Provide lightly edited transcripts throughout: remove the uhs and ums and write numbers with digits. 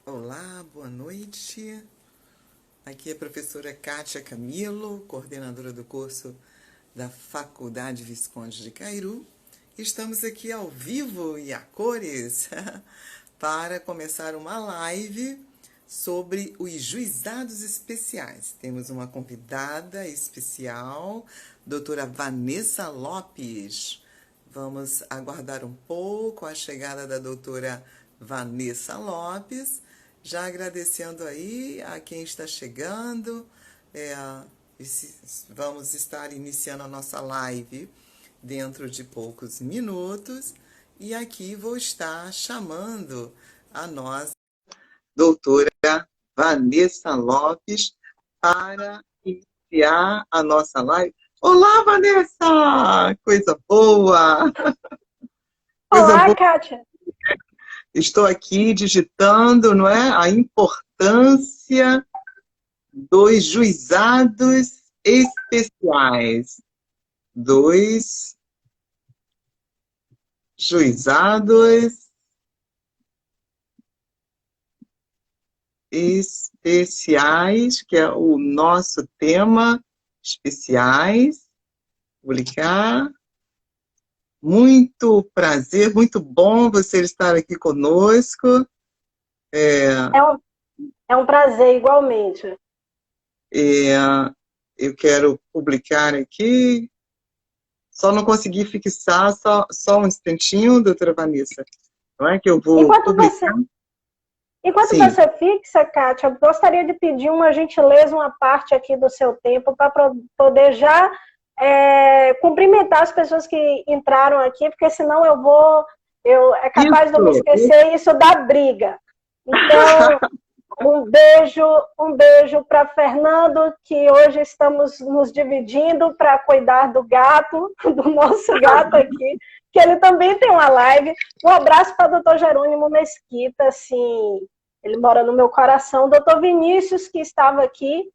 Olá, boa noite. Aqui é a professora Kátia Camilo, coordenadora do curso da Faculdade Visconde de Cairu. Estamos aqui ao vivo e a cores para começar uma live sobre os juizados especiais. Temos uma convidada especial, doutora Vanessa Lopes. Vamos aguardar um pouco a chegada da doutora Vanessa Lopes, já agradecendo aí a quem está chegando. Vamos estar iniciando a nossa live dentro de poucos minutos e aqui vou estar chamando a nossa doutora Vanessa Lopes para iniciar a nossa live. Olá, Vanessa! Coisa boa! Coisa Olá, boa. Kátia. Estou aqui digitando, não é, a importância dos juizados especiais. Dois juizados especiais, que é o nosso tema, especiais. Publicar. Muito prazer, muito bom você estar aqui conosco. É um prazer, igualmente. É, eu quero publicar aqui. Só não consegui fixar, só um instantinho, doutora Vanessa. Não é que eu vou Enquanto publicar? você, enquanto Sim. você fixa, Kátia, eu gostaria de pedir uma gentileza, uma parte aqui do seu tempo, para poder já cumprimentar as pessoas que entraram aqui, porque senão é capaz de eu me Isso. esquecer e isso dá briga. Então, um beijo para Fernando, que hoje estamos nos dividindo para cuidar do gato, do nosso gato aqui, que ele também tem uma live. Um abraço para o doutor Jerônimo Mesquita, assim, ele mora no meu coração. Doutor Vinícius, que estava aqui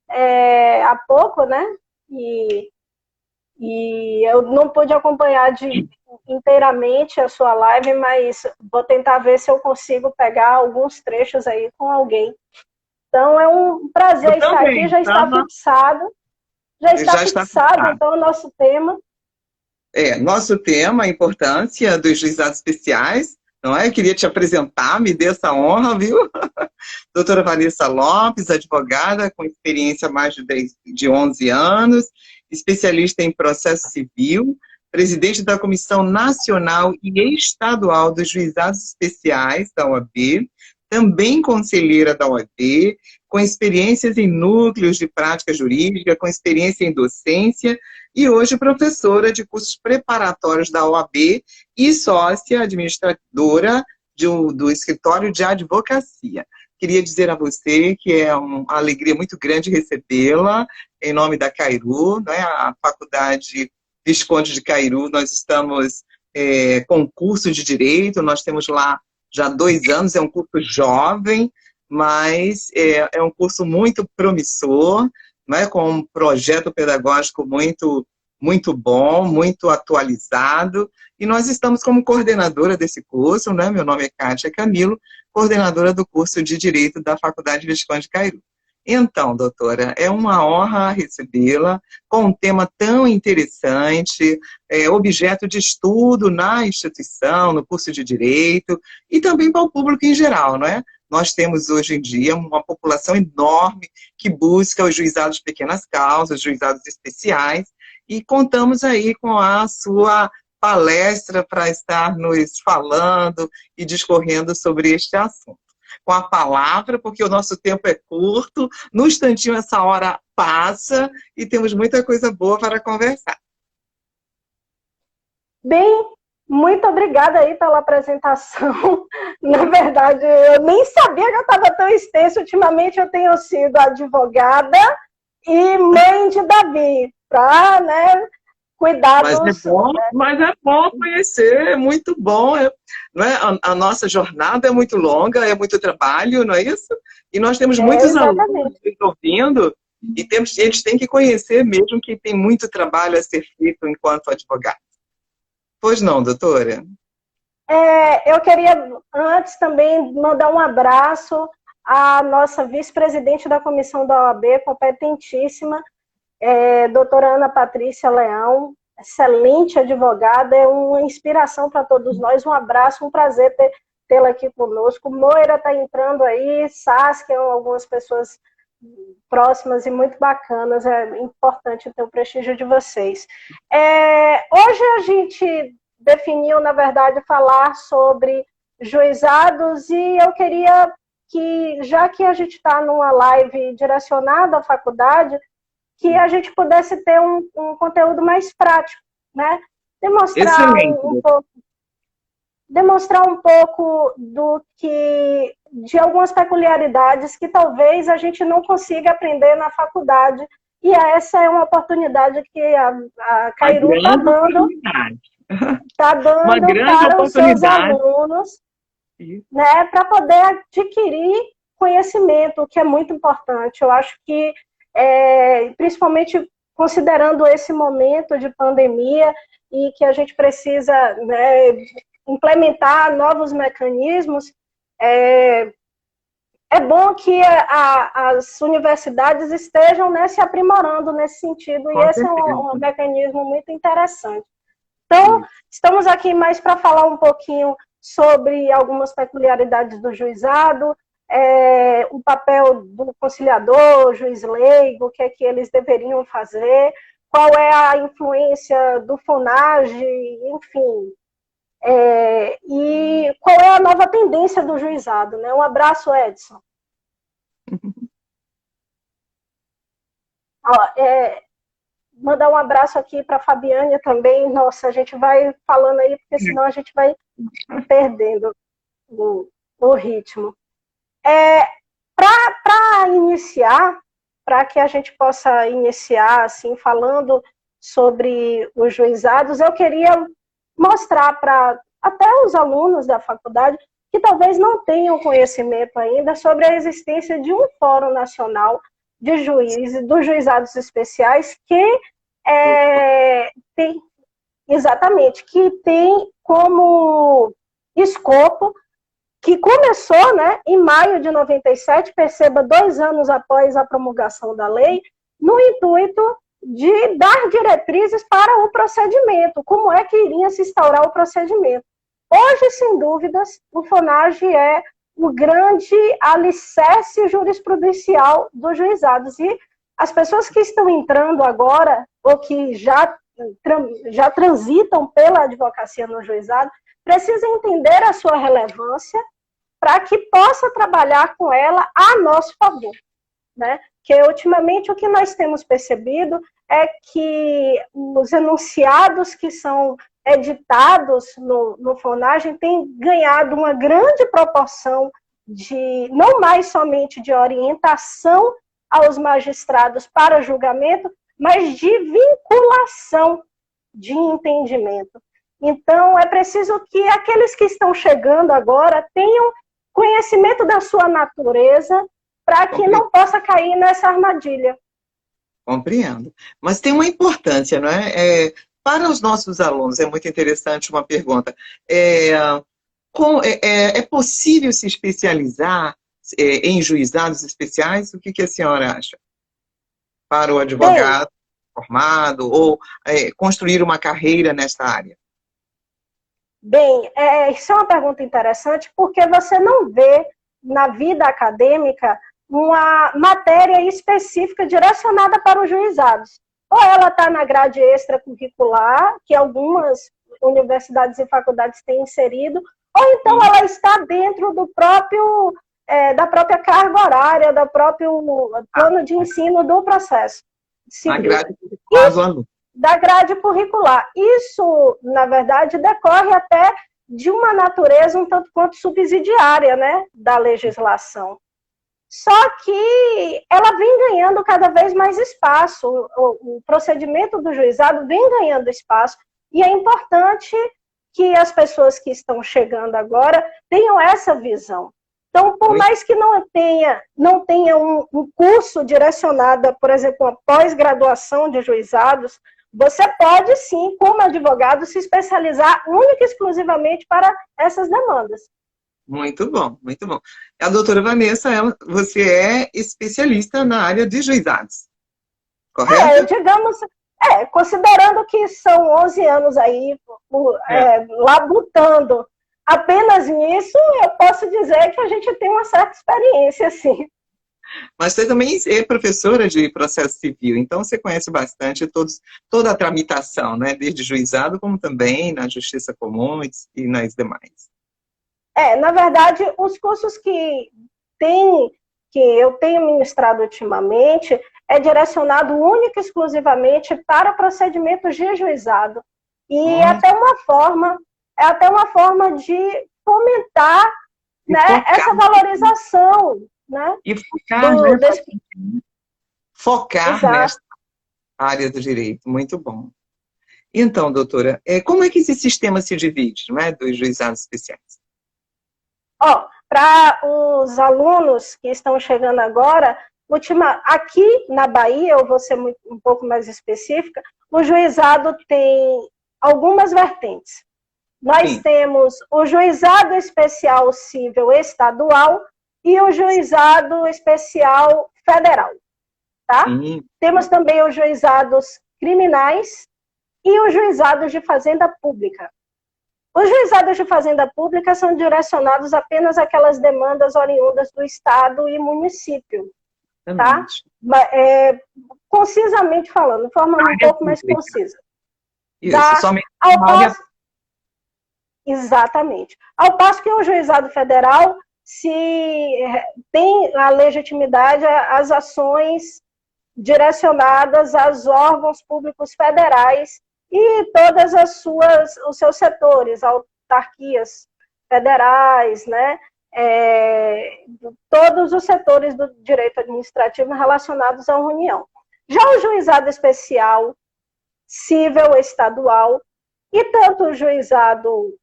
há pouco, né? E eu não pude acompanhar inteiramente a sua live, mas vou tentar ver se eu consigo pegar alguns trechos aí com alguém. Então é um Eu prazer estar aqui, também. já está Já está fixado, fixado. então, o nosso tema. Nosso tema, a importância dos juizados especiais, não é? Eu queria te apresentar, me dê essa honra, viu? Doutora Vanessa Lopes, advogada com experiência há mais de 11 anos, especialista em processo civil, presidente da Comissão Nacional e Estadual dos Juizados Especiais da OAB, também conselheira da OAB, com experiências em núcleos de prática jurídica, com experiência em docência e hoje professora de cursos preparatórios da OAB e sócia administradora do escritório de advocacia. Queria dizer a você que é uma alegria muito grande recebê-la em nome da Cairu, né, a Faculdade Visconde de Cairu. Nós estamos com curso de Direito, nós temos lá já 2 anos, é um curso jovem, mas é um curso muito promissor, né, com um projeto pedagógico muito bom, muito atualizado, e nós estamos como coordenadora desse curso, né, meu nome é Kátia Camilo, coordenadora do curso de Direito da Faculdade Visconde de Cairu. Então, doutora, é uma honra recebê-la com um tema tão interessante, objeto de estudo na instituição, no curso de Direito, e também para o público em geral, não é? Nós temos hoje em dia uma população enorme que busca os juizados de pequenas causas, juizados especiais, e contamos aí com a sua palestra para estar nos falando e discorrendo sobre este assunto. Com a palavra, porque o nosso tempo é curto, no instantinho essa hora passa e temos muita coisa boa para conversar. Bem, muito obrigada aí pela apresentação. Na verdade, eu nem sabia que eu estava tão extenso. Ultimamente eu tenho sido advogada e mãe de Davi, para, né, cuidar dos... Mas é bom conhecer, é muito bom. Não é? A nossa jornada é muito longa, é muito trabalho, não é isso? E nós temos muitos alunos Exatamente. ouvindo, e eles têm que conhecer mesmo que tem muito trabalho a ser feito enquanto advogado. Pois não, doutora? Eu queria, antes, também mandar um abraço à nossa vice-presidente da comissão da OAB, competentíssima, doutora Ana Patrícia Leão, excelente advogada, é uma inspiração para todos nós. Um abraço, um prazer tê-la aqui conosco. Moira está entrando aí, Saskia, algumas pessoas próximas e muito bacanas, é importante ter o prestígio de vocês. Hoje a gente definiu, na verdade, falar sobre juizados, e eu queria que, já que a gente está numa live direcionada à faculdade, que a gente pudesse ter um conteúdo mais prático, né? Demonstrar um pouco de algumas peculiaridades que talvez a gente não consiga aprender na faculdade, e essa é uma oportunidade que a Cairu está dando. Uma grande para os seus alunos, né, para poder adquirir conhecimento, o que é muito importante. Eu acho que, principalmente considerando esse momento de pandemia e que a gente precisa, né, implementar novos mecanismos, é bom que as universidades estejam, né, se aprimorando nesse sentido, e esse é um mecanismo muito interessante. Então, estamos aqui mais para falar um pouquinho sobre algumas peculiaridades do juizado, o papel do conciliador, juiz leigo, o que é que eles deveriam fazer, qual é a influência do FONAGE, enfim, e qual é a nova tendência do juizado, né? Um abraço, Edson. Mandar um abraço aqui para a Fabiane também. Nossa, a gente vai falando aí, porque senão a gente vai perdendo o ritmo. Para iniciar, para que a gente possa iniciar assim, falando sobre os juizados, eu queria mostrar para até os alunos da faculdade que talvez não tenham conhecimento ainda sobre a existência de um Fórum Nacional de Juízes, dos Juizados Especiais, que tem como escopo, que começou, né, em maio de 97, perceba, 2 anos após a promulgação da lei, no intuito de dar diretrizes para o procedimento, como é que iria se instaurar o procedimento. Hoje, sem dúvidas, o FONAGE é o grande alicerce jurisprudencial dos juizados, e as pessoas que estão entrando agora, ou que já transitam pela advocacia no juizado, precisam entender a sua relevância para que possa trabalhar com ela a nosso favor, né? Que ultimamente o que nós temos percebido é que os enunciados que são editados no FONAGE têm ganhado uma grande proporção de, não mais somente de orientação aos magistrados para julgamento, mas de vinculação de entendimento. Então, é preciso que aqueles que estão chegando agora tenham conhecimento da sua natureza para que não possa cair nessa armadilha. Compreendo. Mas tem uma importância, não é? Para os nossos alunos, é muito interessante uma pergunta. É possível se especializar em juizados especiais? O que a senhora acha? Para o advogado formado, ou construir uma carreira nesta área? Bem, isso é uma pergunta interessante, porque você não vê na vida acadêmica uma matéria específica direcionada para os juizados. Ou ela está na grade extracurricular, que algumas universidades e faculdades têm inserido, ou então ela está dentro do próprio, da própria carga horária, do próprio plano de ensino do processo civil. Da grade curricular. Isso, na verdade, decorre até de uma natureza um tanto quanto subsidiária, né, da legislação. Só que ela vem ganhando cada vez mais espaço, o procedimento do juizado vem ganhando espaço, e é importante que as pessoas que estão chegando agora tenham essa visão. Então, por mais que não tenha um curso direcionado, por exemplo, uma pós-graduação de juizados, você pode, sim, como advogado, se especializar única e exclusivamente para essas demandas. Muito bom, muito bom. A doutora Vanessa, você é especialista na área de juizados, correto? Digamos, considerando que são 11 anos aí labutando apenas nisso, eu posso dizer que a gente tem uma certa experiência, sim. Mas você também é professora de processo civil, então você conhece bastante toda a tramitação, né? Desde juizado, como também na justiça comum e nas demais. Na verdade, os cursos que eu tenho ministrado ultimamente é direcionado única e exclusivamente para procedimentos de juizado. E é até uma forma de fomentar, né, essa valorização. Né? E focar nessa área do direito. Muito bom. Então, doutora, como é que esse sistema se divide, não é, dos juizados especiais? Para os alunos que estão chegando agora, aqui na Bahia, eu vou ser um pouco mais específica, o juizado tem algumas vertentes. Nós temos o juizado especial civil estadual e o juizado especial federal, tá? Temos também os juizados criminais e os juizados de fazenda pública. Os juizados de fazenda pública são direcionados apenas àquelas demandas oriundas do Estado e município, tá? Concisamente falando, de forma um pouco mais concisa. Isso, somente exatamente. Ao passo que o juizado federal se tem a legitimidade às ações direcionadas aos órgãos públicos federais e todas os seus setores, autarquias federais, né? Todos os setores do direito administrativo relacionados à União. Já o juizado especial civil estadual e tanto o juizado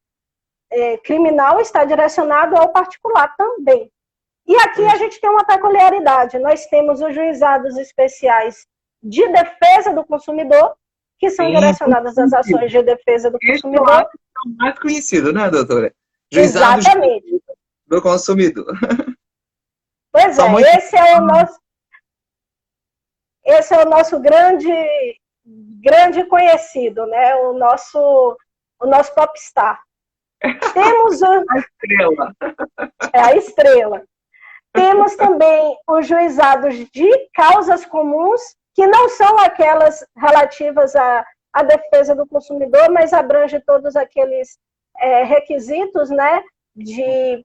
criminal está direcionado ao particular também. E aqui a gente tem uma peculiaridade. Nós temos os juizados especiais de defesa do consumidor, que são direcionados às ações de defesa do consumidor. É o mais conhecido, né, doutora? Juizados exatamente. Do consumidor. Pois esse é o nosso grande conhecido, né? O nosso popstar. Temos a estrela. A estrela. Temos também os juizados de causas comuns, que não são aquelas relativas à defesa do consumidor, mas abrange todos aqueles requisitos, né, de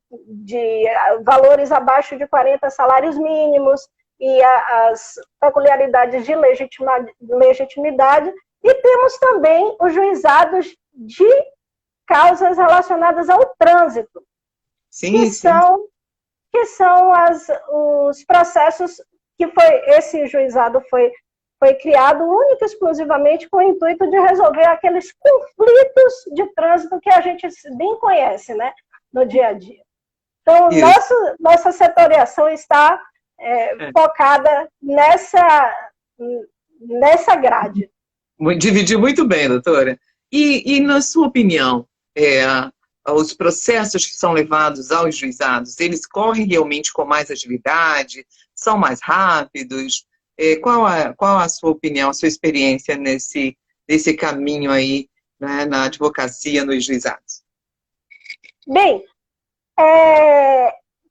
valores abaixo de 40 salários mínimos e as peculiaridades de legitimidade. E temos também os juizados de causas relacionadas ao trânsito, que são os processos que esse juizado foi criado única e exclusivamente com o intuito de resolver aqueles conflitos de trânsito que a gente bem conhece, né, no dia a dia. Então, nossa setoriação está focada nessa grade. Dividiu muito bem, doutora. E na sua opinião, os processos que são levados aos juizados, eles correm realmente com mais agilidade? São mais rápidos? Qual a sua opinião, a sua experiência nesse caminho aí, né, na advocacia, nos juizados? Bem,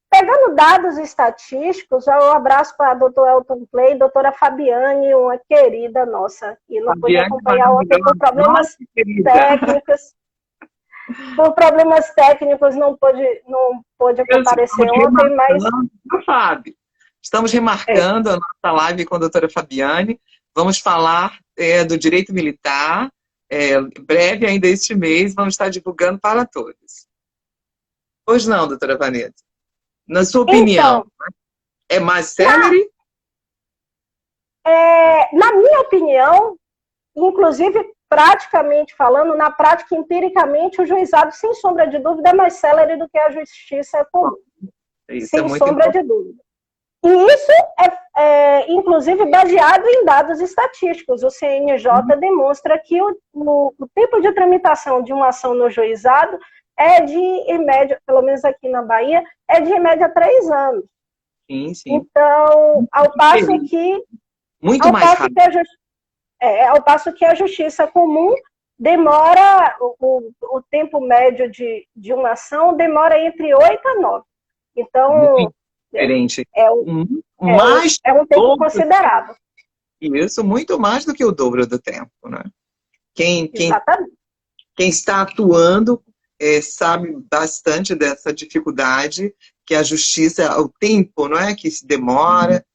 pegando dados estatísticos, um abraço para a doutora Elton Clay, doutora Fabiane, uma querida nossa, que não pôde acompanhar ontem por problemas técnicos. Por problemas técnicos, não pôde comparecer ontem, mas... Fábio, estamos remarcando a nossa live com a doutora Fabiane. Vamos falar do direito militar. Breve, ainda este mês, vamos estar divulgando para todos. Pois não, doutora Vanessa? Na sua opinião, é mais célere? Na minha opinião, inclusive, praticamente falando, na prática, empiricamente, o juizado, sem sombra de dúvida, é mais célere do que a justiça comum. Sem sombra de dúvida. E isso inclusive, baseado em dados estatísticos. O CNJ demonstra que o tempo de tramitação de uma ação no juizado é de, em média, pelo menos aqui na Bahia, é de, em média, 3 anos. Sim, sim. Então, ao passo que... Muito mais rápido. Ao passo que a justiça comum demora, o tempo médio de uma ação demora entre 8 a 9. Então... diferente. É um tempo considerável. Isso, muito mais do que o dobro do tempo, né? Quem está atuando sabe bastante dessa dificuldade que a justiça, o tempo, não é, que se demora,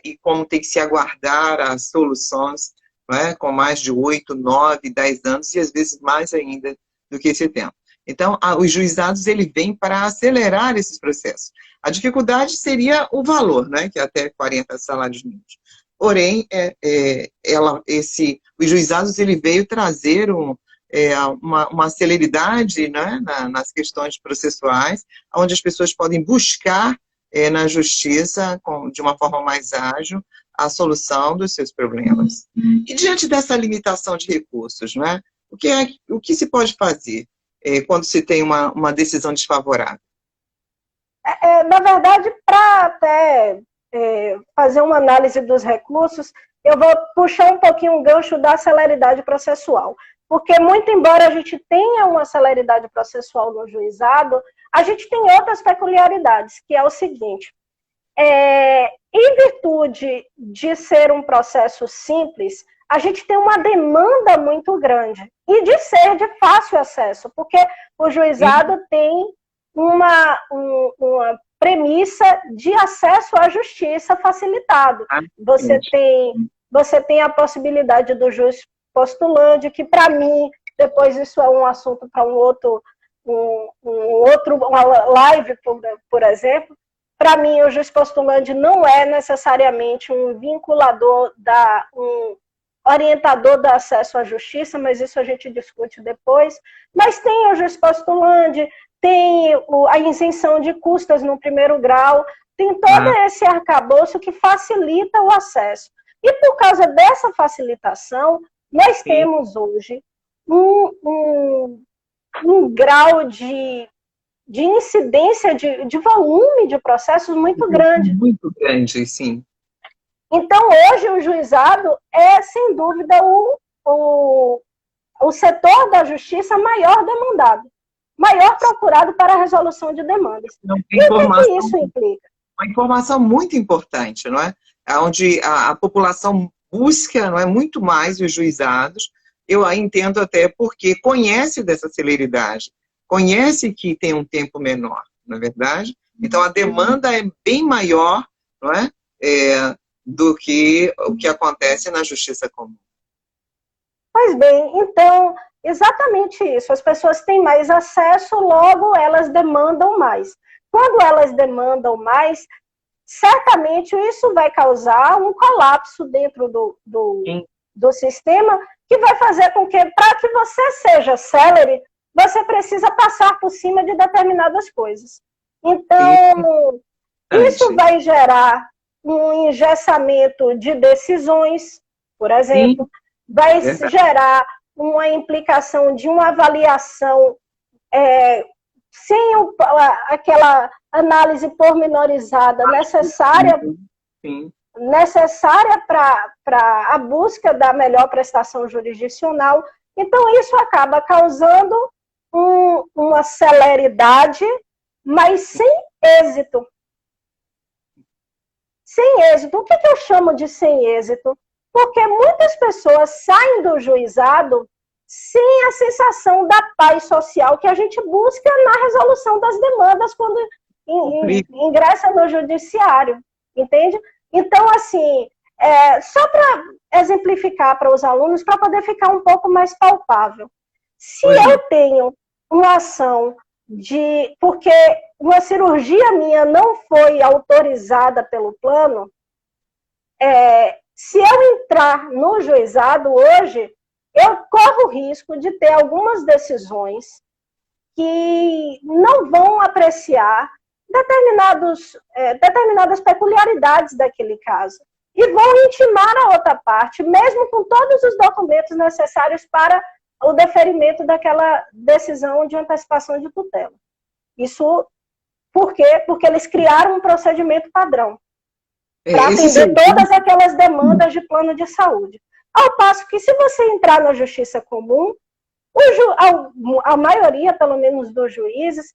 e como tem que se aguardar as soluções, não é, com mais de 8, 9, 10 anos, e às vezes mais ainda do que esse tempo. Então, os juizados, ele vem para acelerar esses processos. A dificuldade seria o valor, né, que é até 40 salários mínimos. Porém, os juizados, ele veio trazer uma celeridade, né, nas questões processuais, onde as pessoas podem buscar na justiça, de uma forma mais ágil, a solução dos seus problemas. E diante dessa limitação de recursos, né, o que se pode fazer quando se tem uma decisão desfavorável? Na verdade, para até fazer uma análise dos recursos, eu vou puxar um pouquinho o gancho da celeridade processual. Porque, muito embora a gente tenha uma celeridade processual no juizado, a gente tem outras peculiaridades, que é o seguinte: em virtude de ser um processo simples, a gente tem uma demanda muito grande e de ser de fácil acesso, porque o juizado tem uma premissa de acesso à justiça facilitado. Você tem a possibilidade do juiz postulante, que para mim, depois isso é um assunto para uma live, por exemplo. Para mim, o juiz postulante não é necessariamente um vinculador, um orientador do acesso à justiça, mas isso a gente discute depois. Mas tem o juiz postulante, tem a isenção de custas no primeiro grau, tem todo esse arcabouço que facilita o acesso. E por causa dessa facilitação, nós temos hoje um grau de incidência, de volume de processos muito grande. Muito grande, sim. Então, hoje, o juizado sem dúvida, o setor da justiça maior demandado, maior procurado para a resolução de demandas. E o que isso implica? Uma informação muito importante, não é? Onde a população busca, não é, muito mais os juizados. Eu entendo até porque conhece dessa celeridade, conhece que tem um tempo menor, não é verdade? Então, a demanda é bem maior, não é? Do que o que acontece na justiça comum. Pois bem, então, exatamente isso. As pessoas têm mais acesso, logo elas demandam mais. Quando elas demandam mais, certamente isso vai causar um colapso dentro do sistema, que vai fazer com que, para que você seja célere, você precisa passar por cima de determinadas coisas. Então, isso vai gerar um engessamento de decisões, por exemplo, vai gerar uma implicação de uma avaliação sem aquela análise pormenorizada necessária para a busca da melhor prestação jurisdicional. Então, isso acaba causando uma celeridade, mas sem êxito. Sem êxito. O que eu chamo de sem êxito? Porque muitas pessoas saem do juizado sem a sensação da paz social que a gente busca na resolução das demandas quando ingressa no judiciário, entende? Então, assim, só para exemplificar para os alunos, para poder ficar um pouco mais palpável. Se eu tenho uma ação porque uma cirurgia minha não foi autorizada pelo plano, se eu entrar no juizado hoje, eu corro o risco de ter algumas decisões que não vão apreciar determinadas peculiaridades daquele caso. E vão intimar a outra parte, mesmo com todos os documentos necessários para o deferimento daquela decisão de antecipação de tutela. Isso por quê? Porque eles criaram um procedimento padrão para atender todas aquelas demandas de plano de saúde. Ao passo que, se você entrar na justiça comum, a maioria, pelo menos dos juízes,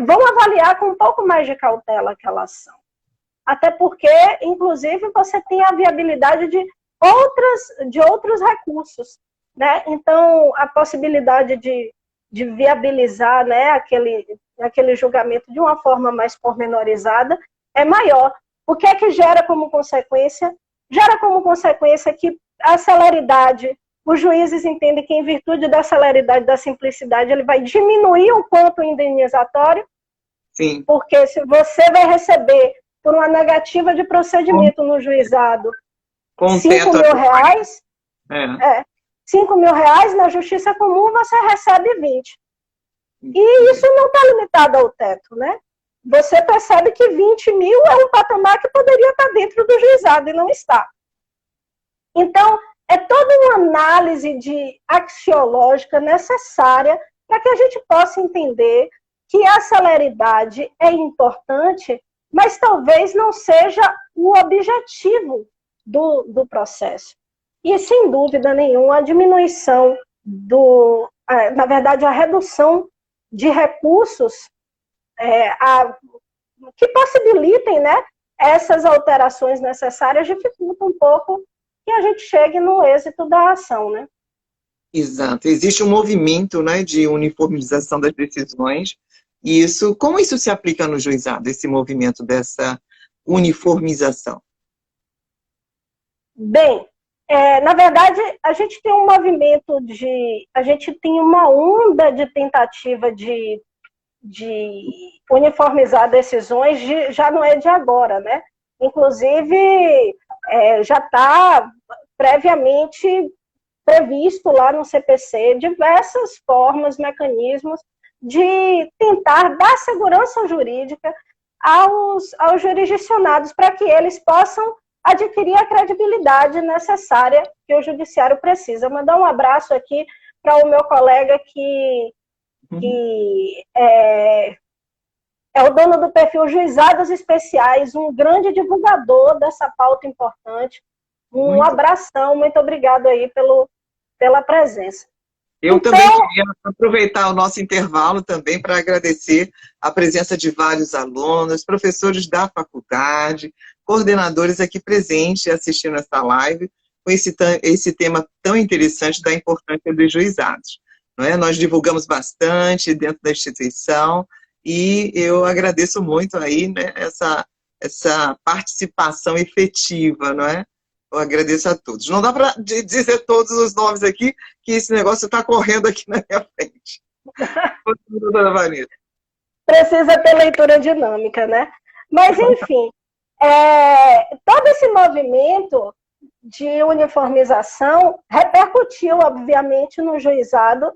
vão avaliar com um pouco mais de cautela aquela ação. Até porque, inclusive, você tem a viabilidade de outros recursos, né? Então, a possibilidade de viabilizar, né, aquele julgamento de uma forma mais pormenorizada é maior. O que é que gera como consequência? Gera como consequência que a celeridade, os juízes entendem que, em virtude da celeridade, da simplicidade, ele vai diminuir o quanto indenizatório. Sim. Porque se você vai receber, por uma negativa de procedimento no juizado, R$5.000, 5 mil reais, na justiça comum você recebe 20. E isso não está limitado ao teto, né? Você percebe que 20 mil é um patamar que poderia estar dentro do juizado e não está. Então, é toda uma análise axiológica necessária para que a gente possa entender que a celeridade é importante, mas talvez não seja o objetivo do processo. E, sem dúvida nenhuma, a diminuição na verdade, a redução de recursos que possibilitem, né, essas alterações necessárias dificulta um pouco que a gente chegue no êxito da ação, né? Exato. Existe um movimento, né, de uniformização das decisões. E como isso se aplica no juizado, esse movimento dessa uniformização? Bem, na verdade, a gente tem um movimento a gente tem uma onda de tentativa de uniformizar decisões, já não é de agora, né? Inclusive, já está previamente previsto lá no CPC diversas formas, mecanismos de tentar dar segurança jurídica aos jurisdicionados para que eles possam adquirir a credibilidade necessária que o judiciário precisa. Mandar um abraço aqui para o meu colega que é o dono do perfil Juizados Especiais, um grande divulgador dessa pauta importante. Um abração, muito obrigado aí pela presença. Eu também queria aproveitar o nosso intervalo também para agradecer a presença de vários alunos, professores da faculdade, coordenadores aqui presentes assistindo essa live, com esse tema tão interessante da importância dos juizados. Não é? Nós divulgamos bastante dentro da instituição e eu agradeço muito aí, né, essa participação efetiva, não é? Eu agradeço a todos. Não dá para dizer todos os nomes aqui, que esse negócio está correndo aqui na minha frente. Doutora Vanessa. Precisa ter leitura dinâmica, né? Mas, enfim, todo esse movimento de uniformização repercutiu, obviamente, no juizado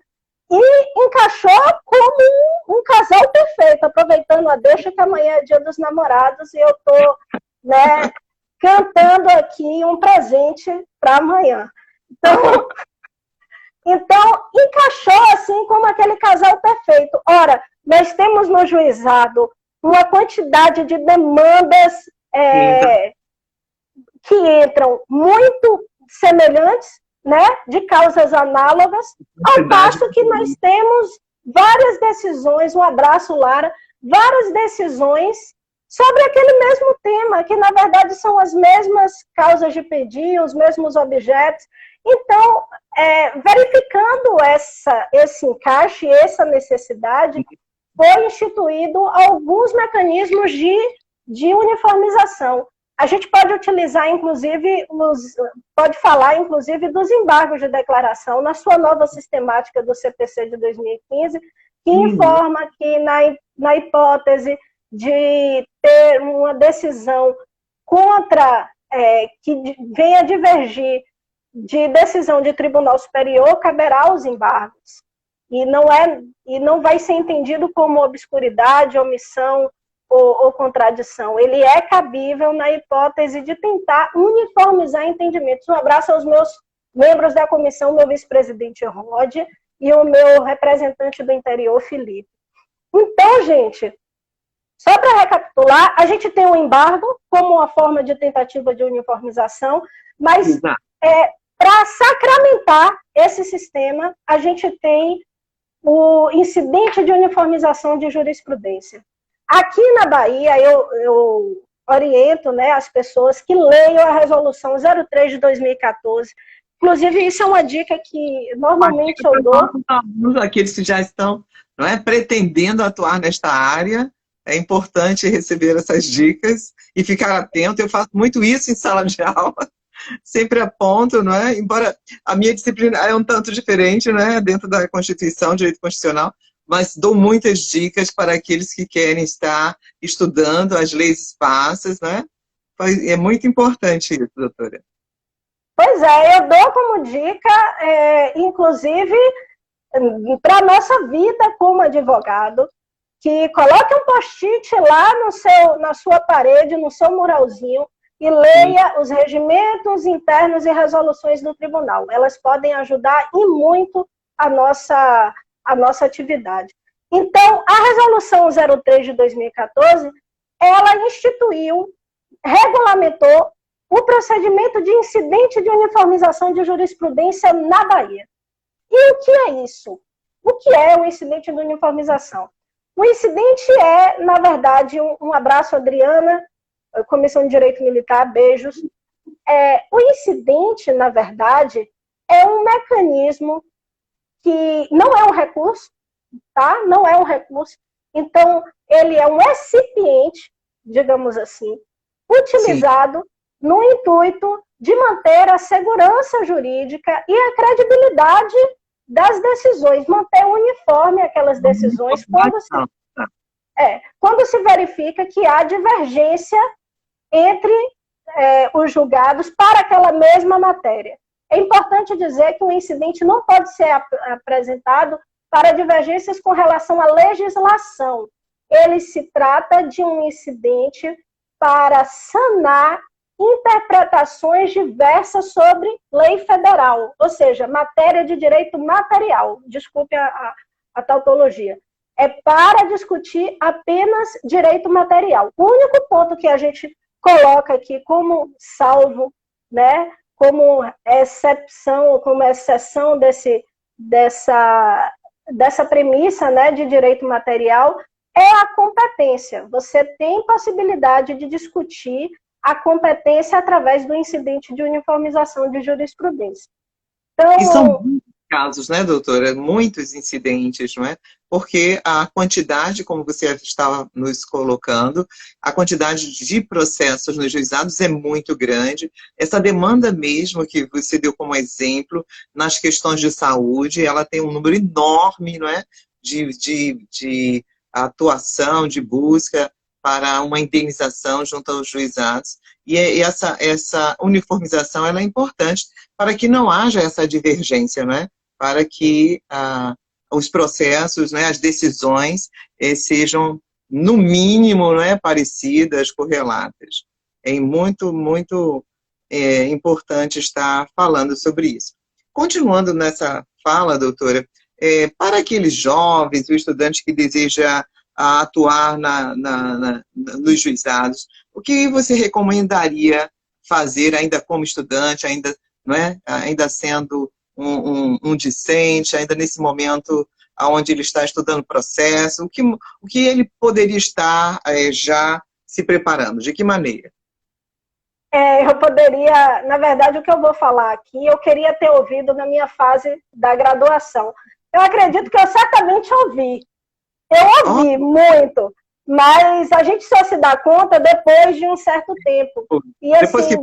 e encaixou como um casal perfeito, aproveitando a deixa que amanhã é dia dos namorados e eu estou, né, cantando aqui um presente para amanhã. Então, encaixou assim como aquele casal perfeito. Ora, nós temos no juizado uma quantidade de demandas que entram muito semelhantes, né, de causas análogas, ao passo que nós temos várias decisões, um abraço, Lara, várias decisões sobre aquele mesmo tema, que na verdade são as mesmas causas de pedido, os mesmos objetos. Então, verificando esse encaixe, essa necessidade, foi instituído alguns mecanismos de uniformização. A gente pode utilizar, inclusive, pode falar, inclusive, dos embargos de declaração na sua nova sistemática do CPC de 2015, que informa que na hipótese de ter uma decisão que venha divergir de decisão de tribunal superior, caberá os embargos. E não vai ser entendido como obscuridade, omissão ou contradição. Ele é cabível na hipótese de tentar uniformizar entendimentos. Um abraço aos meus membros da comissão, meu vice-presidente Rod e o meu representante do interior, Felipe. Então, gente, só para recapitular, a gente tem o embargo como uma forma de tentativa de uniformização, mas para sacramentar esse sistema, a gente tem o incidente de uniformização de jurisprudência. Aqui na Bahia, eu oriento, né, as pessoas que leiam a resolução 03 de 2014. Inclusive, isso é uma dica que normalmente eu dou. Aqueles que já estão, não é, pretendendo atuar nesta área, é importante receber essas dicas e ficar atento. Eu faço muito isso em sala de aula, sempre aponto, não é? Embora a minha disciplina é um tanto diferente, né, dentro da Constituição, Direito Constitucional, mas dou muitas dicas para aqueles que querem estar estudando as leis esparsas, né? É muito importante isso, doutora. Pois é, eu dou como dica, inclusive, para a nossa vida como advogado, que coloque um post-it lá na sua parede, no seu muralzinho, e leia os regimentos internos e resoluções do tribunal. Elas podem ajudar e muito a nossa atividade. Então, a resolução 03 de 2014, ela instituiu, regulamentou o procedimento de incidente de uniformização de jurisprudência na Bahia. E o que é isso? O que é o incidente de uniformização? O incidente é, na verdade, um abraço, Adriana, Comissão de Direito Militar, beijos. O incidente, na verdade, é um mecanismo que não é um recurso, tá? Não é um recurso. Então, ele é um recipiente, digamos assim, utilizado Sim. no intuito de manter a segurança jurídica e a credibilidade das decisões, manter uniforme aquelas decisões quando se verifica que há divergência entre os julgados para aquela mesma matéria. É importante dizer que o incidente não pode ser apresentado para divergências com relação à legislação. Ele se trata de um incidente para sanar interpretações diversas sobre lei federal, ou seja, matéria de direito material. Desculpe a tautologia. É para discutir apenas direito material. O único ponto que a gente coloca aqui como salvo, né, como exceção ou como exceção dessa premissa, né, de direito material, é a competência. Você tem possibilidade de discutir a competência através do incidente de uniformização de jurisprudência. Então, e são muitos casos, né, doutora? Muitos incidentes, não é? Porque a quantidade, como você estava nos colocando, a quantidade de processos nos juizados é muito grande. Essa demanda mesmo que você deu como exemplo nas questões de saúde, ela tem um número enorme, não é? De atuação, de busca para uma indenização junto aos juizados. E essa uniformização ela é importante para que não haja essa divergência, não é? Para que os processos, né, as decisões sejam, no mínimo, não é, parecidas, correlatas. É muito, muito importante estar falando sobre isso. Continuando nessa fala, doutora, para aqueles jovens, os estudantes que desejam atuar nos juizados, o que você recomendaria fazer ainda como estudante, ainda, não é? Ainda sendo um discente, ainda nesse momento onde ele está estudando o processo, o que ele poderia estar já se preparando? De que maneira? Eu poderia, na verdade, o que eu vou falar aqui, eu queria ter ouvido na minha fase da graduação. Eu acredito que eu certamente ouvi. Eu ouvi muito, mas a gente só se dá conta depois de um certo tempo. E assim,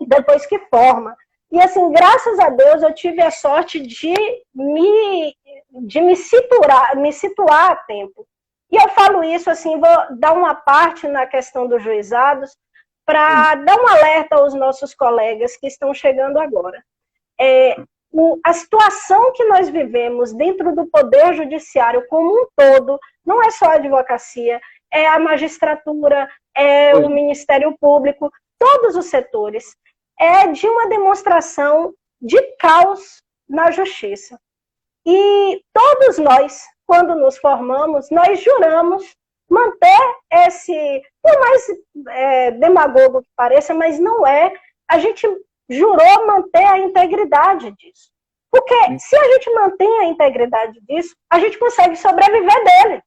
depois que forma. E assim, graças a Deus, eu tive a sorte de me situar a tempo. E eu falo isso assim, vou dar uma parte na questão dos juizados, para dar um alerta aos nossos colegas que estão chegando agora. A situação que nós vivemos dentro do Poder Judiciário como um todo, não é só a advocacia, é a magistratura, é o Ministério Público, todos os setores, é de uma demonstração de caos na justiça. E todos nós, quando nos formamos, nós juramos manter esse, por mais demagogo que pareça, mas não é, a gente jurou manter a integridade disso. Porque se a gente mantém a integridade disso, a gente consegue sobreviver dele.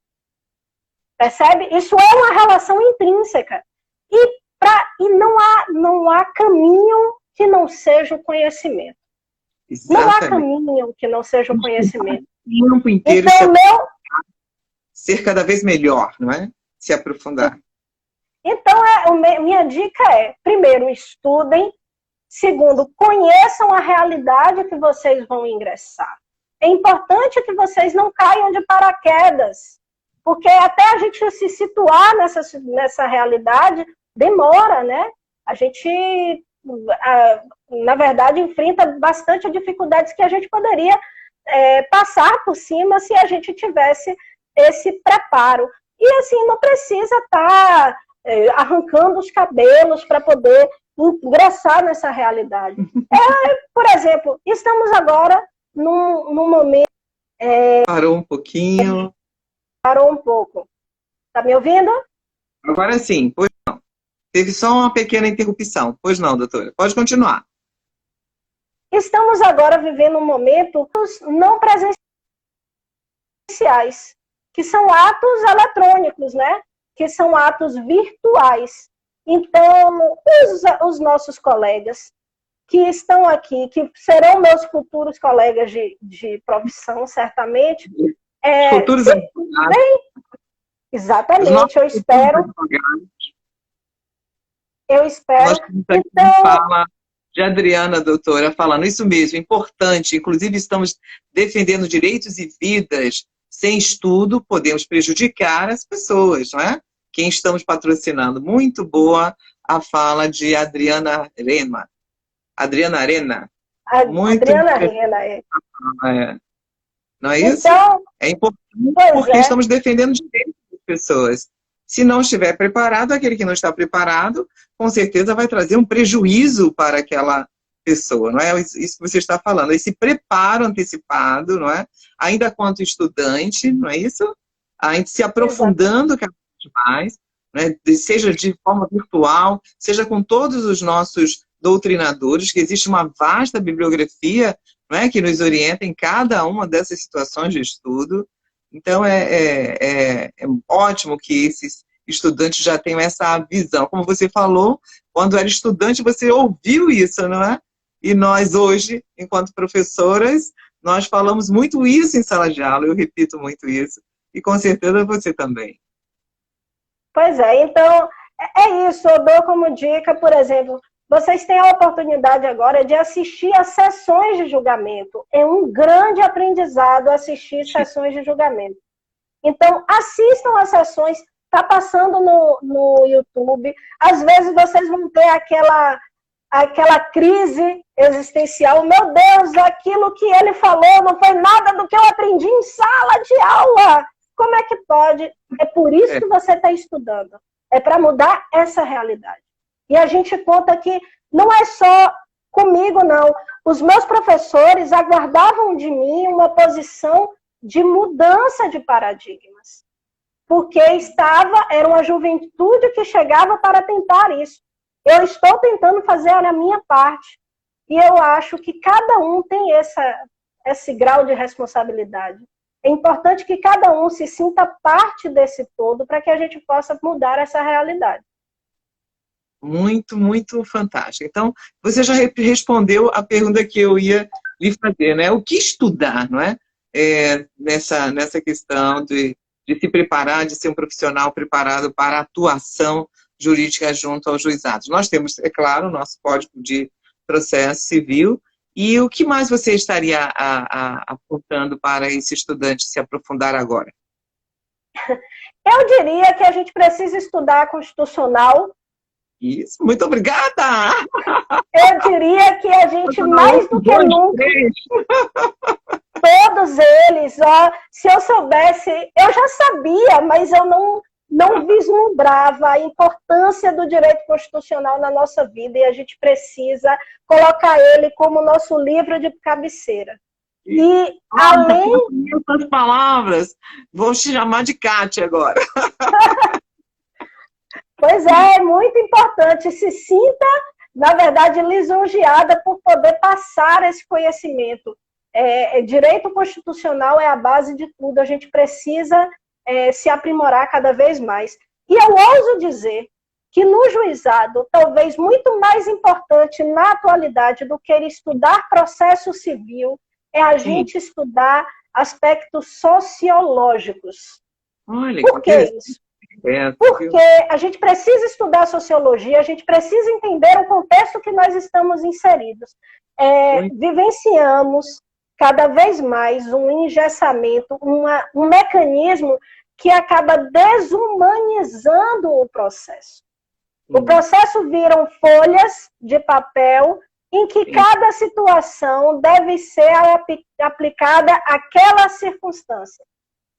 Percebe? Isso é uma relação intrínseca. E não há caminho que não seja o conhecimento. Exatamente. Não há caminho que não seja o conhecimento. O tempo inteiro então, ser cada vez melhor, não é? Se aprofundar. Então, minha dica é, primeiro, estudem. Segundo, conheçam a realidade que vocês vão ingressar. É importante que vocês não caiam de paraquedas, porque até a gente se situar nessa realidade demora, né? A gente, na verdade, enfrenta bastante dificuldades que a gente poderia passar por cima se a gente tivesse esse preparo. E assim, não precisa estar arrancando os cabelos para poder ingressar nessa realidade. Por exemplo, estamos agora num momento... Parou um pouquinho. Parou um pouco. Está me ouvindo? Agora sim, pois não. Teve só uma pequena interrupção. Pois não, doutora. Pode continuar. Estamos agora vivendo um momento não presenciais, que são atos eletrônicos, né? Que são atos virtuais. Então, os nossos colegas que estão aqui, que serão meus futuros colegas de profissão, certamente. Futuros advogados. Exatamente, eu espero. Então, fala de Adriana, doutora, falando isso mesmo, importante. Inclusive, estamos defendendo direitos e vidas. Sem estudo, podemos prejudicar as pessoas, não é? Quem estamos patrocinando. Muito boa a fala de Adriana Arena. Adriana Arena. Adriana Arena, Não é isso? Então, é importante porque estamos defendendo direitos das pessoas. Se não estiver preparado, aquele que não está preparado, com certeza vai trazer um prejuízo para aquela pessoa, não é isso que você está falando, esse preparo antecipado, não é? Ainda quanto estudante, não é isso? A gente se aprofundando cada vez mais, né? Seja de forma virtual, seja com todos os nossos doutrinadores, que existe uma vasta bibliografia, não é? Que nos orienta em cada uma dessas situações de estudo. Então, é ótimo que esses estudantes já tenham essa visão. Como você falou, quando era estudante, você ouviu isso, não é? E nós hoje, enquanto professoras, nós falamos muito isso em sala de aula, eu repito muito isso, e com certeza você também. Pois é, então, é isso, eu dou como dica, por exemplo, vocês têm a oportunidade agora de assistir a sessões de julgamento. É um grande aprendizado assistir sessões de julgamento. Então, assistam as sessões, está passando no YouTube, às vezes vocês vão ter aquela crise existencial, meu Deus, aquilo que ele falou não foi nada do que eu aprendi em sala de aula. Como é que pode? É por isso que você está estudando. É para mudar essa realidade. E a gente conta que não é só comigo, não. Os meus professores aguardavam de mim uma posição de mudança de paradigmas. Porque era uma juventude que chegava para tentar isso. Eu estou tentando fazer a minha parte. E eu acho que cada um tem esse grau de responsabilidade. É importante que cada um se sinta parte desse todo para que a gente possa mudar essa realidade. Muito, muito fantástico. Então, você já respondeu a pergunta que eu ia lhe fazer, né? O que estudar, não é? Nessa questão de se preparar, de ser um profissional preparado para a atuação jurídica junto aos juizados. Nós temos, é claro, o nosso Código de Processo Civil. E o que mais você estaria apontando para esse estudante se aprofundar agora? Eu diria que a gente precisa estudar a Constitucional. Isso, muito obrigada! Eu diria que a gente, mais do que nunca, todos eles, ó, se eu soubesse, eu já sabia, mas eu não não vislumbrava a importância do direito constitucional na nossa vida e a gente precisa colocar ele como nosso livro de cabeceira. E além... Essas palavras, vou te chamar de Kátia agora. Pois é muito importante. Se sinta, na verdade, lisonjeada por poder passar esse conhecimento. Direito constitucional é a base de tudo. A gente precisa se aprimorar cada vez mais. E eu ouso dizer que no juizado, talvez muito mais importante na atualidade do que estudar processo civil, é a gente estudar aspectos sociológicos. Olha, por que isso? Porque a gente precisa estudar sociologia, a gente precisa entender o contexto que nós estamos inseridos. Vivenciamos cada vez mais um engessamento, um mecanismo que acaba desumanizando o processo. O processo viram folhas de papel em que cada situação deve ser aplicada àquela circunstância.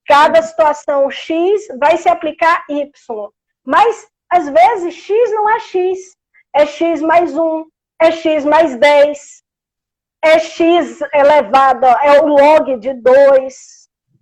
Cada situação X vai se aplicar Y. Mas, às vezes, X não é X. É X mais 1, é X mais 10, é X elevado, é o log de 2.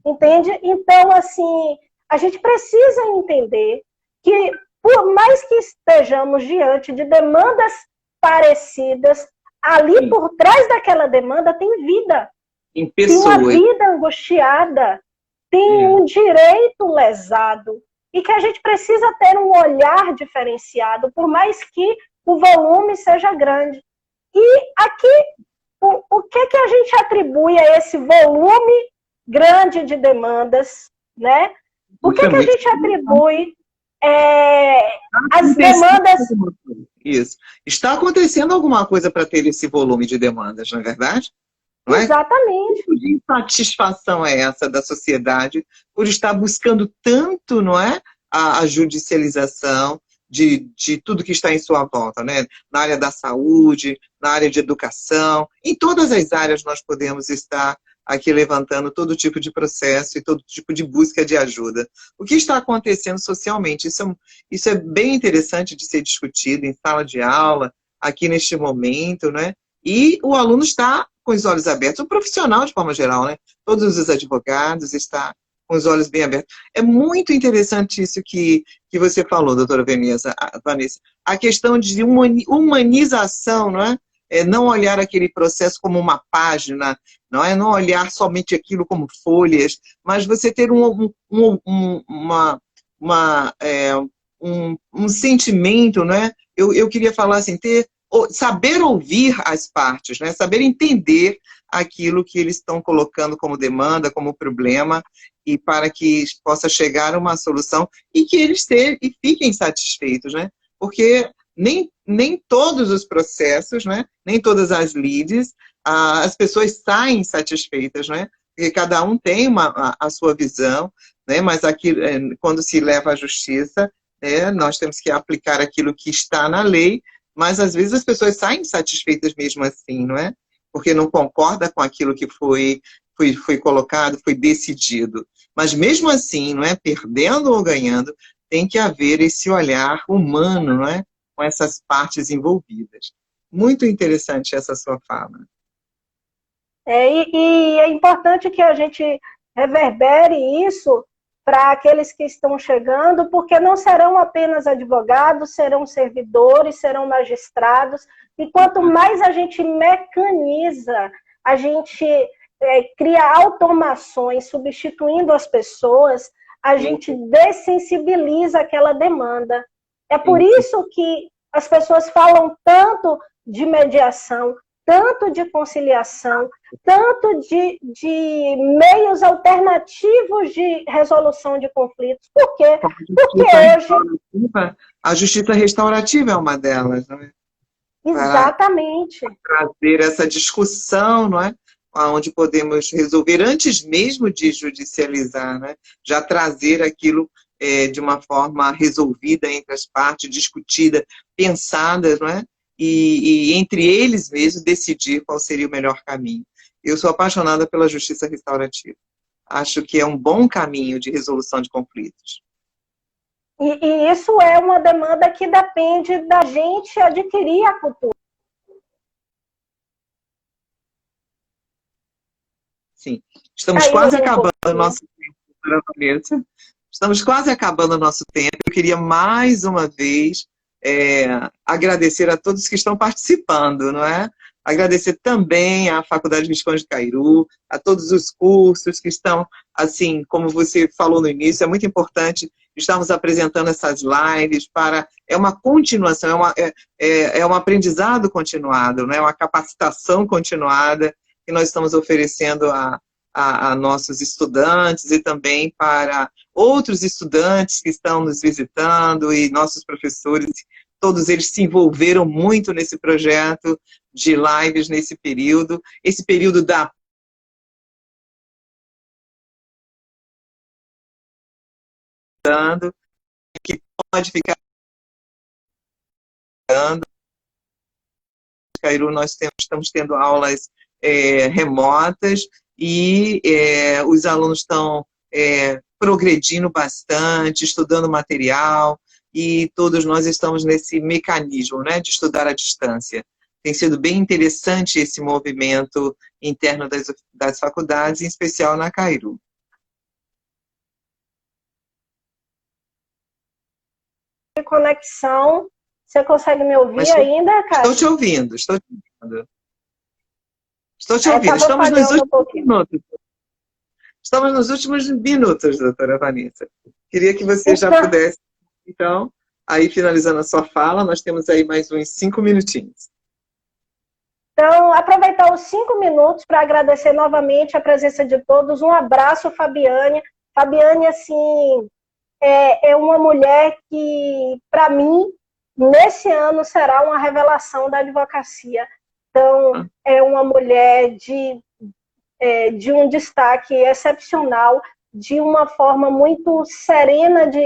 Entende? Então, assim, a gente precisa entender que, por mais que estejamos diante de demandas parecidas, ali por trás daquela demanda tem vida. Em pessoas. Tem uma vida angustiada, tem um direito lesado, e que a gente precisa ter um olhar diferenciado, por mais que o volume seja grande. E aqui, o que a gente atribui a esse volume grande de demandas, né? O que a gente atribui as demandas... Isso. Está acontecendo alguma coisa para ter esse volume de demandas, não é verdade? Não é? Exatamente. Que insatisfação é essa da sociedade por estar buscando tanto, não é, a judicialização de tudo que está em sua volta, né? Na área da saúde, na área de educação, em todas as áreas nós podemos estar aqui levantando todo tipo de processo e todo tipo de busca de ajuda. O que está acontecendo socialmente? Isso é bem interessante de ser discutido em sala de aula, aqui neste momento, né? E o aluno está com os olhos abertos, o profissional de forma geral, né? Todos os advogados estão com os olhos bem abertos. É muito interessante isso que você falou, doutora Vanessa, a questão de humanização, não é? Não olhar aquele processo como uma página, não olhar somente aquilo como folhas, mas você ter um sentimento, não é? Eu queria falar assim, saber ouvir as partes, né? Saber entender aquilo que eles estão colocando como demanda, como problema, e para que possa chegar a uma solução e que eles fiquem satisfeitos, né? Porque nem todos os processos, né? Nem todas as lides, as pessoas saem satisfeitas, né? Porque cada um tem a sua visão, né? Mas aqui, quando se leva à justiça, nós temos que aplicar aquilo que está na lei, mas às vezes as pessoas saem satisfeitas mesmo assim, não é? Porque não concorda com aquilo que foi colocado, foi decidido. Mas mesmo assim, não é? Perdendo ou ganhando, tem que haver esse olhar humano, não é? Com essas partes envolvidas. Muito interessante essa sua fala. E é importante que a gente reverbere isso para aqueles que estão chegando, porque não serão apenas advogados, serão servidores, serão magistrados, e quanto mais a gente mecaniza, a gente cria automações substituindo as pessoas, a gente dessensibiliza aquela demanda. É por isso que as pessoas falam tanto de mediação, tanto de conciliação, tanto de meios alternativos de resolução de conflitos. Por quê? Porque hoje... A justiça restaurativa é uma delas, não é? Exatamente. Para trazer essa discussão, não é? Onde podemos resolver, antes mesmo de judicializar, né? Já trazer aquilo de uma forma resolvida entre as partes, discutida, pensada, não é? E entre eles mesmos decidir qual seria o melhor caminho. Eu sou apaixonada pela justiça restaurativa. Acho que é um bom caminho de resolução de conflitos. E isso é uma demanda que depende da gente adquirir a cultura. Sim. Estamos quase acabando o nosso tempo, doutora Vanessa. Estamos quase acabando o nosso tempo. Eu queria mais uma vez agradecer a todos que estão participando, não é? Agradecer também à Faculdade Visconde de Cairu, a todos os cursos que estão, assim, como você falou no início, é muito importante estarmos apresentando essas lives é uma continuação, é um aprendizado continuado, né? Uma capacitação continuada que nós estamos oferecendo a nossos estudantes e também para outros estudantes que estão nos visitando e nossos professores, todos eles se envolveram muito nesse projeto de lives nesse período. Esse período que pode ficar Cairu, nós estamos tendo aulas remotas e os alunos estão progredindo bastante, estudando material, e todos nós estamos nesse mecanismo, né, de estudar à distância. Tem sido bem interessante esse movimento interno das faculdades, em especial na Cairu. Conexão, você consegue me ouvir ainda, Cássio? Estou te ouvindo. Estamos nos últimos minutos. Estamos nos últimos minutos, doutora Vanessa. Queria que você já pudesse, então, aí finalizando a sua fala, nós temos aí mais uns 5 minutinhos. Então, aproveitar os 5 minutos para agradecer novamente a presença de todos. Um abraço, Fabiane. Fabiane, assim, é uma mulher que, para mim, nesse ano será uma revelação da advocacia. Então, é uma mulher de um destaque excepcional, de uma forma muito serena de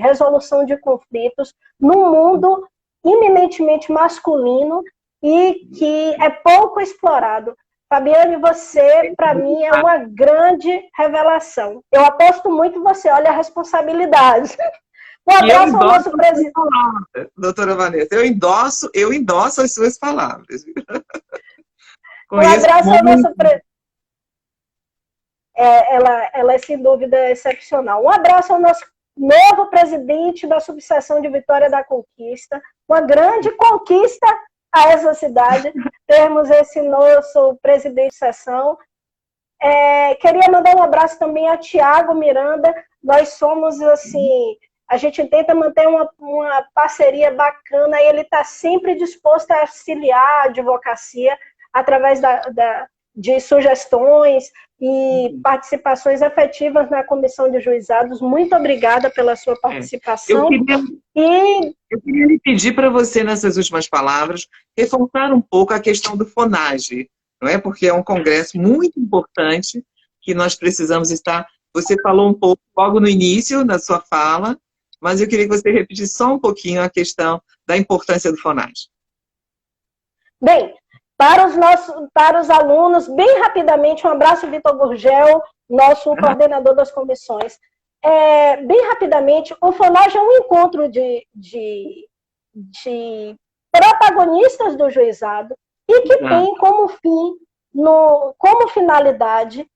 resolução de conflitos, num mundo eminentemente masculino e que é pouco explorado. Fabiane, você, para mim, é uma grande revelação. Eu aposto muito em você, olha a responsabilidade. Um abraço ao nosso presidente. Doutora Vanessa, eu endosso as suas palavras. Um abraço ao nosso presidente. Ela é, sem dúvida, excepcional. Um abraço ao nosso novo presidente da subseção de Vitória da Conquista. Uma grande conquista a essa cidade, termos esse nosso presidente de seção. Queria mandar um abraço também a Tiago Miranda. Nós somos, assim, a gente tenta manter uma parceria bacana e ele está sempre disposto a auxiliar a advocacia através de sugestões e participações efetivas na comissão de juizados. Muito obrigada pela sua participação. Eu queria lhe pedir para você, nessas últimas palavras, reforçar um pouco a questão do FONAGE, não é? Porque é um congresso muito importante que nós precisamos estar. Você falou um pouco logo no início da sua fala, mas eu queria que você repetisse só um pouquinho a questão da importância do FONAGE. Bem, para os alunos, bem rapidamente, um abraço, Vitor Gurgel, nosso coordenador das comissões. Bem rapidamente, o FONAGE é um encontro de protagonistas do juizado e que tem como como finalidade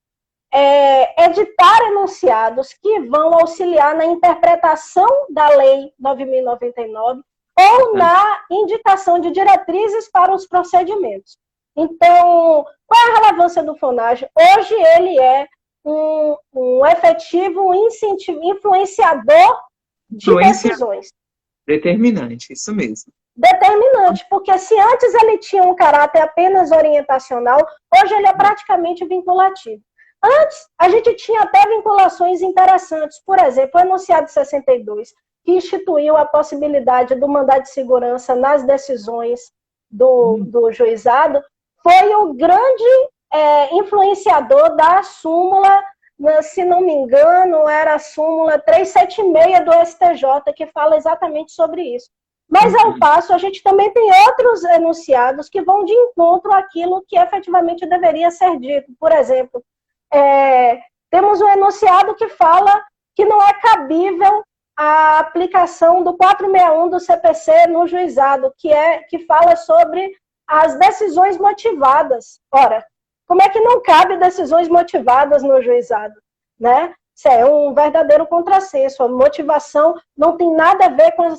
editar enunciados que vão auxiliar na interpretação da Lei 9.099 ou na indicação de diretrizes para os procedimentos. Então, qual é a relevância do FONAGE? Hoje ele é um efetivo influenciador de decisões. Determinante, isso mesmo. Determinante, porque se antes ele tinha um caráter apenas orientacional, hoje ele é praticamente vinculativo. Antes, a gente tinha até vinculações interessantes. Por exemplo, o enunciado 62, que instituiu a possibilidade do mandado de segurança nas decisões do juizado, foi o grande influenciador da súmula, se não me engano, era a súmula 376 do STJ, que fala exatamente sobre isso. Mas, ao passo, a gente também tem outros enunciados que vão de encontro àquilo que efetivamente deveria ser dito. Por exemplo, temos um enunciado que fala que não é cabível a aplicação do 461 do CPC no juizado, que fala sobre as decisões motivadas. Ora, como é que não cabe decisões motivadas no juizado, né? Isso é um verdadeiro contrassenso. A motivação não tem nada a ver com...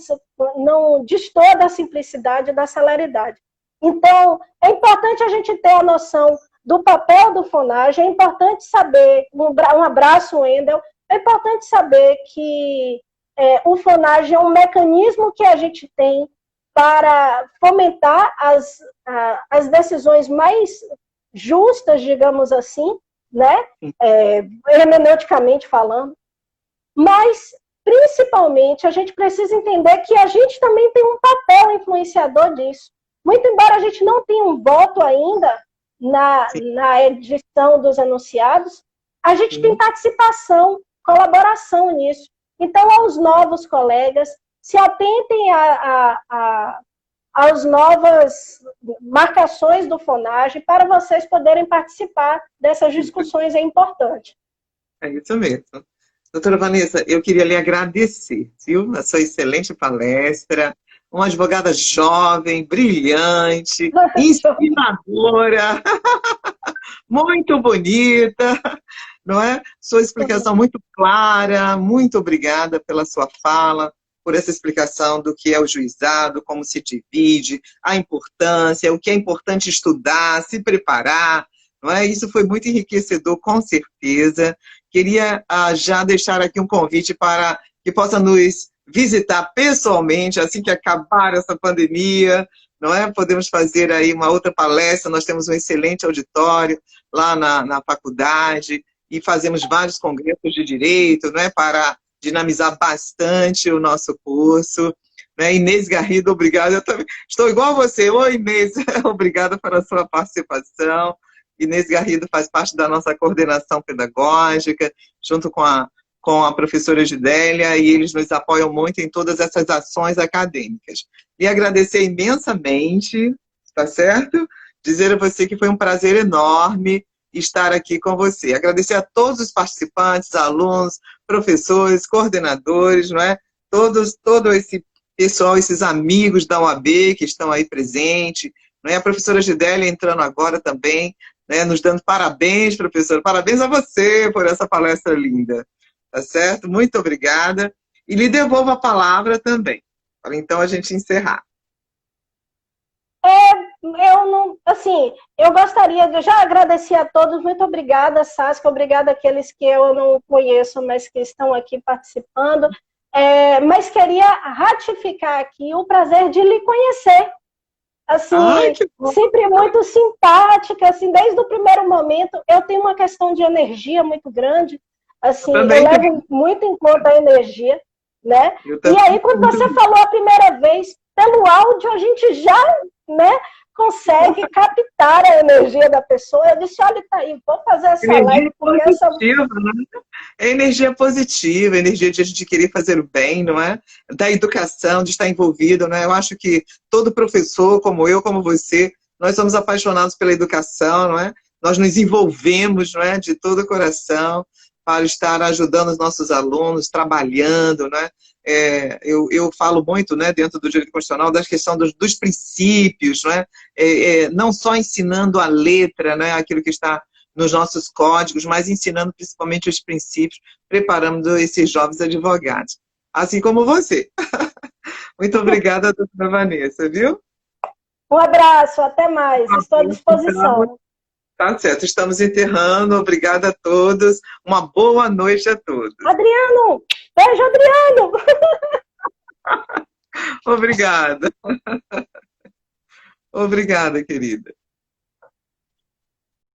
não distorce da simplicidade e da celeridade. Então, é importante a gente ter a noção do papel do FONAGE, é importante saber... Um abraço, Wendel. É importante saber que o FONAGE é um mecanismo que a gente tem para fomentar as decisões mais justas, digamos assim, né? Hermeneuticamente falando, mas principalmente a gente precisa entender que a gente também tem um papel influenciador disso. Muito embora a gente não tenha um voto ainda na edição dos enunciados, a gente tem participação, colaboração nisso. Então, aos novos colegas, se atentem às novas marcações do FONAGE para vocês poderem participar dessas discussões, é importante. É isso mesmo. Doutora Vanessa, eu queria lhe agradecer, viu? A sua excelente palestra, uma advogada jovem, brilhante, inspiradora, muito bonita, não é? Sua explicação muito clara, muito obrigada pela sua fala, por essa explicação do que é o juizado, como se divide, a importância, o que é importante estudar, se preparar, não é? Isso foi muito enriquecedor, com certeza. Queria já deixar aqui um convite para que possa nos visitar pessoalmente, assim que acabar essa pandemia, não é? Podemos fazer aí uma outra palestra, nós temos um excelente auditório lá na faculdade, e fazemos vários congressos de direito, não é? Para dinamizar bastante o nosso curso. Né? Inês Garrido, obrigada. Eu também estou igual a você. Oi, Inês, obrigada pela sua participação. Inês Garrido faz parte da nossa coordenação pedagógica, junto com a professora Gidélia, e eles nos apoiam muito em todas essas ações acadêmicas. E agradecer imensamente, tá certo? Dizer a você que foi um prazer enorme estar aqui com você. Agradecer a todos os participantes, alunos, professores, coordenadores, não é? Todo esse pessoal, esses amigos da UAB que estão aí presentes, não é? A professora Gidélia entrando agora também, né? Nos dando parabéns, professora. Parabéns a você por essa palestra linda. Tá certo? Muito obrigada. E lhe devolvo a palavra também, para então a gente encerrar. Eu gostaria de já agradecer a todos, muito obrigada, Saskia, obrigada àqueles que eu não conheço, mas que estão aqui participando, mas queria ratificar aqui o prazer de lhe conhecer, assim, sempre muito simpática, assim, desde o primeiro momento. Eu tenho uma questão de energia muito grande, assim, eu levo muito em conta a energia, né? E aí, quando você falou a primeira vez, pelo áudio, a gente já, né, consegue captar a energia da pessoa. Eu disse, olha, tá aí, vou fazer essa live. Porque positiva, né? É energia positiva, energia de a gente querer fazer o bem, não é? Da educação, de estar envolvido, né? Eu acho que todo professor, como eu, como você, nós somos apaixonados pela educação, não é? Nós nos envolvemos, não é? De todo o coração para estar ajudando os nossos alunos, trabalhando, né? Eu falo muito, né, dentro do direito constitucional da questão dos princípios, né? Não só ensinando a letra, né, aquilo que está nos nossos códigos, mas ensinando principalmente os princípios, preparando esses jovens advogados. Assim como você. Muito obrigada, doutora Vanessa, viu? Um abraço, até mais. Estou à disposição. Tá certo, estamos enterrando. Obrigada a todos. Uma boa noite a todos. Adriano! Beijo, Adriano! Obrigada. Obrigada, querida.